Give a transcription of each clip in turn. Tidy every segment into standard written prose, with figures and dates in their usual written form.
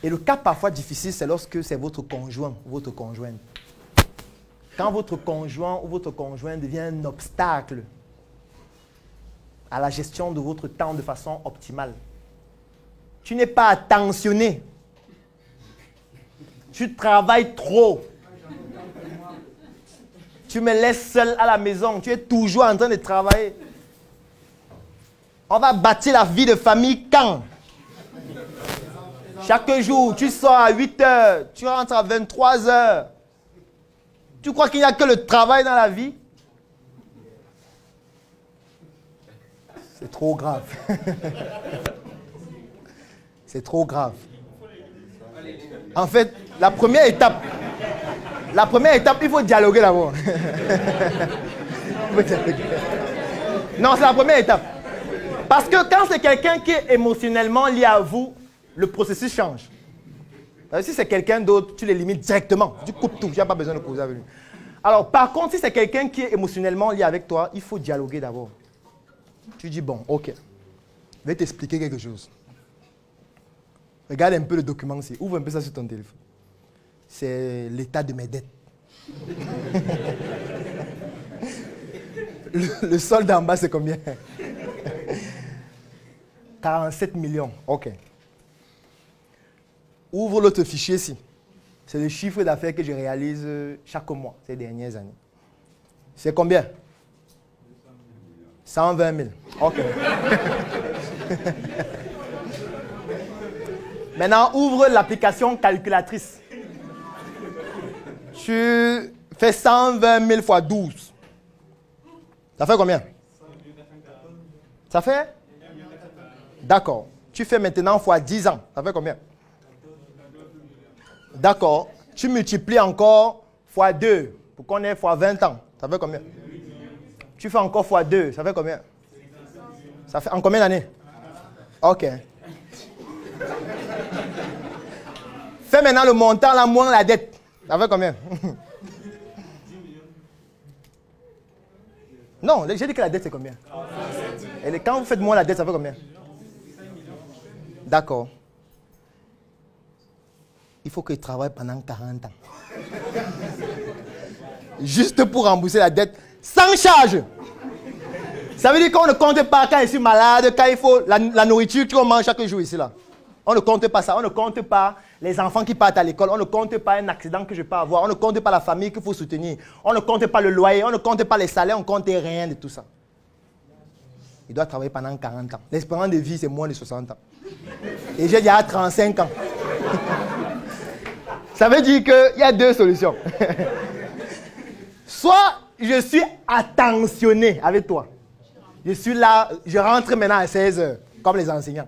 Et le cas parfois difficile, c'est lorsque c'est votre conjoint ou votre conjointe. Quand votre conjoint ou votre conjointe devient un obstacle à la gestion de votre temps de façon optimale. Tu n'es pas attentionné. Tu travailles trop. Tu me laisses seul à la maison. Tu es toujours en train de travailler. On va bâtir la vie de famille quand? Chaque jour, tu sors à 8 heures, tu rentres à 23 heures. Tu crois qu'il n'y a que le travail dans la vie? C'est trop grave. C'est trop grave. En fait, la première étape, il faut dialoguer d'abord. Non, c'est la première étape. Parce que quand c'est quelqu'un qui est émotionnellement lié à vous, le processus change. Si c'est quelqu'un d'autre, tu les limites directement. Tu coupes tout, tu n'as pas besoin de causer avec lui. Alors, par contre, si c'est quelqu'un qui est émotionnellement lié avec toi, il faut dialoguer d'abord. Tu dis, bon, ok, je vais t'expliquer quelque chose. Regarde un peu le document ici. Ouvre un peu ça sur ton téléphone. C'est l'état de mes dettes. Le solde en bas, c'est combien? 47 millions. Ok. Ouvre l'autre fichier ici. C'est le chiffre d'affaires que je réalise chaque mois ces dernières années. C'est combien? 120 000. Ok. Maintenant, ouvre l'application calculatrice. Tu fais 120 000 fois 12. Ça fait combien? Ça fait? D'accord. Tu fais maintenant fois 10 ans. Ça fait combien? D'accord. Tu multiplies encore fois 2 pour qu'on ait fois 20 ans. Ça fait combien? Tu fais encore fois 2. Ça fait combien? Ça fait en combien d'années? Ok. Fais maintenant le montant là moins la dette. Ça fait combien? Non, j'ai dit que la dette c'est combien? Et quand vous faites moins la dette, ça fait combien? D'accord. Il faut qu'il travaille pendant 40 ans. Juste pour rembourser la dette sans charge. Ça veut dire qu'on ne compte pas quand je suis malade, quand il faut la nourriture qu'on mange chaque jour ici là. On ne compte pas ça. On ne compte pas les enfants qui partent à l'école. On ne compte pas un accident que je peux avoir. On ne compte pas la famille qu'il faut soutenir. On ne compte pas le loyer. On ne compte pas les salaires. On ne compte rien de tout ça. Il doit travailler pendant 40 ans. L'espérance de vie, c'est moins de 60 ans. Et j'ai déjà 35 ans. Ça veut dire qu'il y a deux solutions. Soit je suis attentionné avec toi. Je suis là, je rentre maintenant à 16 heures, comme les enseignants.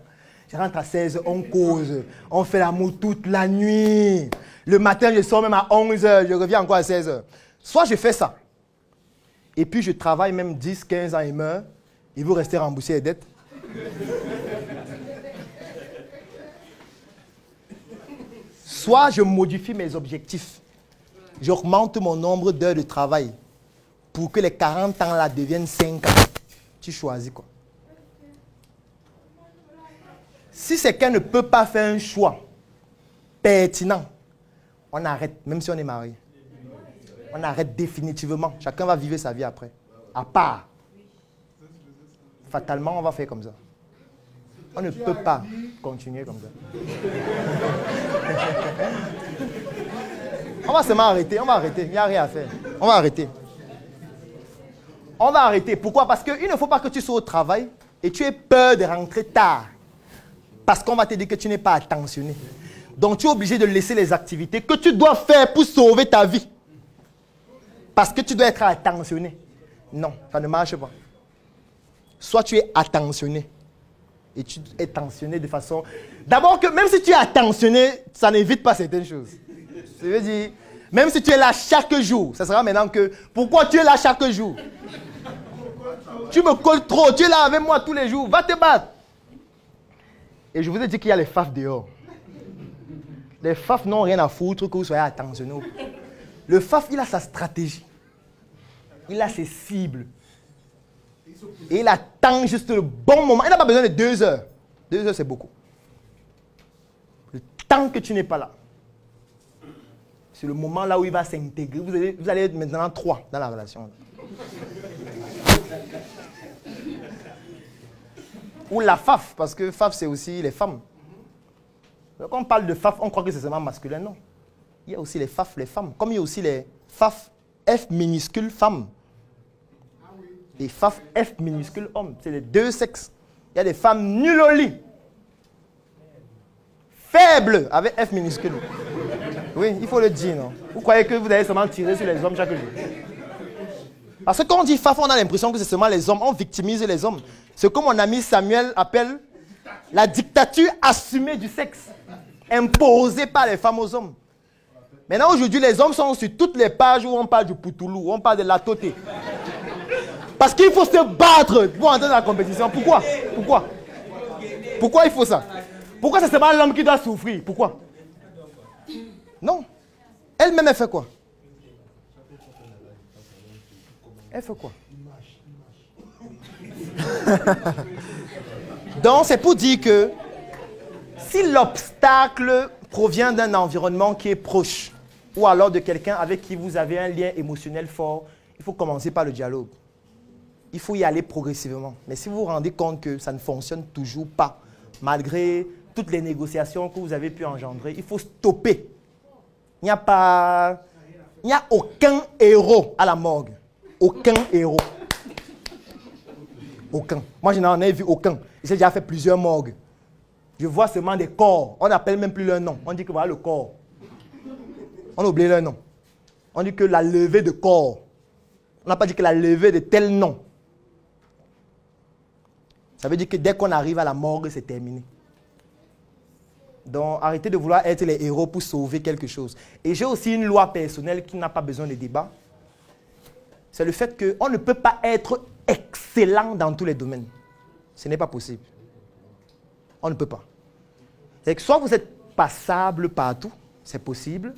Je rentre à 16 heures, on cause, on fait l'amour toute la nuit. Le matin, je sors même à 11 heures, je reviens encore à 16 heures. Soit je fais ça, et puis je travaille même 10, 15 ans et meurs, et vous restez rembourser les dettes. Soit je modifie mes objectifs. J'augmente mon nombre d'heures de travail pour que les 40 ans là deviennent 5 ans. Tu choisis quoi? Si quelqu'un ne peut pas faire un choix pertinent, on arrête, même si on est marié. On arrête définitivement. Chacun va vivre sa vie après. À part. Fatalement, on va faire comme ça. On ne peut pas continuer comme ça. On va seulement arrêter, on va arrêter. Il n'y a rien à faire. On va arrêter. On va arrêter. Pourquoi? Parce qu'il ne faut pas que tu sois au travail et tu aies peur de rentrer tard. Parce qu'on va te dire que tu n'es pas attentionné. Donc tu es obligé de laisser les activités que tu dois faire pour sauver ta vie. Parce que tu dois être attentionné. Non, ça ne marche pas. Soit tu es attentionné. Et tu es tensionné de façon... D'abord que même si tu es attentionné, ça n'évite pas certaines choses. Ça veut dire, même si tu es là chaque jour, ça sera maintenant que... Pourquoi tu es là chaque jour? Tu me colles trop, tu es là avec moi tous les jours, va te battre. Et je vous ai dit qu'il y a les faf dehors. Les faf n'ont rien à foutre que vous soyez attentionné. Le faf, il a sa stratégie. Il a ses cibles. Et il attend juste le bon moment. Il n'a pas besoin de 2 heures. 2 heures, c'est beaucoup. tant que tu n'es pas là. C'est le moment là où il va s'intégrer. Vous allez être maintenant 3 dans la relation. Ou la faf, parce que faf, c'est aussi les femmes. Quand on parle de faf, on croit que c'est seulement masculin. Non. Il y a aussi les faf, les femmes. Comme il y a aussi les faf, F minuscule femme. Et faf, F minuscule homme. C'est les deux sexes. Il y a des femmes nulles au lit. Faibles, avec F minuscule. Oui, il faut le dire, non? Vous croyez que vous allez seulement tirer sur les hommes chaque jour? Parce que quand on dit faf, on a l'impression que c'est seulement les hommes. On victimise les hommes. Ce que mon ami Samuel appelle la dictature assumée du sexe, imposée par les femmes aux hommes. Maintenant, aujourd'hui, les hommes sont sur toutes les pages où on parle du poutoulou, où on parle de la toté. Parce qu'il faut se battre pour entrer dans la compétition. Pourquoi? Pourquoi? Pourquoi il faut ça? Pourquoi c'est seulement l'homme qui doit souffrir? Pourquoi? Non. Elle-même, elle fait quoi? Elle fait quoi? Donc, c'est pour dire que si l'obstacle provient d'un environnement qui est proche, ou alors de quelqu'un avec qui vous avez un lien émotionnel fort, il faut commencer par le dialogue. Il faut y aller progressivement. Mais si vous vous rendez compte que ça ne fonctionne toujours pas, malgré toutes les négociations que vous avez pu engendrer, il faut stopper. Il n'y a aucun héros à la morgue. Aucun héros. Aucun. Moi, je n'en ai vu aucun. J'ai déjà fait plusieurs morgues. Je vois seulement des corps. On n'appelle même plus leur nom. On dit que voilà le corps. On a oublié leur nom. On dit que la levée de corps. On n'a pas dit que la levée de tel nom. Ça veut dire que dès qu'on arrive à la morgue, c'est terminé. Donc, arrêtez de vouloir être les héros pour sauver quelque chose. Et j'ai aussi une loi personnelle qui n'a pas besoin de débat. C'est le fait qu'on ne peut pas être excellent dans tous les domaines. Ce n'est pas possible. On ne peut pas. C'est que soit vous êtes passable partout, c'est possible.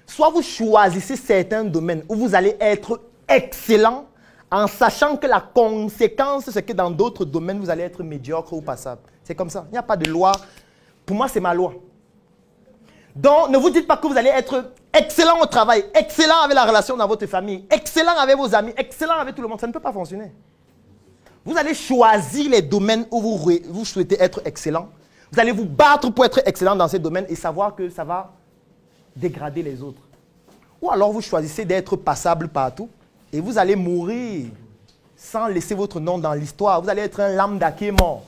Soit vous choisissez certains domaines où vous allez être excellent en sachant que la conséquence, c'est que dans d'autres domaines, vous allez être médiocre ou passable. C'est comme ça. Il n'y a pas de loi. Pour moi, c'est ma loi. Donc, ne vous dites pas que vous allez être excellent au travail, excellent avec la relation dans votre famille, excellent avec vos amis, excellent avec tout le monde. Ça ne peut pas fonctionner. Vous allez choisir les domaines où vous souhaitez être excellent. Vous allez vous battre pour être excellent dans ces domaines et savoir que ça va dégrader les autres. Ou alors vous choisissez d'être passable partout et vous allez mourir sans laisser votre nom dans l'histoire. Vous allez être un lambda qui est mort.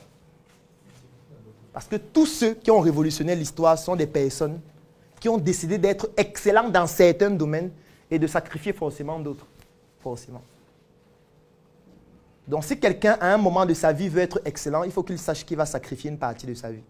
Parce que tous ceux qui ont révolutionné l'histoire sont des personnes qui ont décidé d'être excellents dans certains domaines et de sacrifier forcément d'autres. Forcément. Donc si quelqu'un à un moment de sa vie veut être excellent, il faut qu'il sache qu'il va sacrifier une partie de sa vie.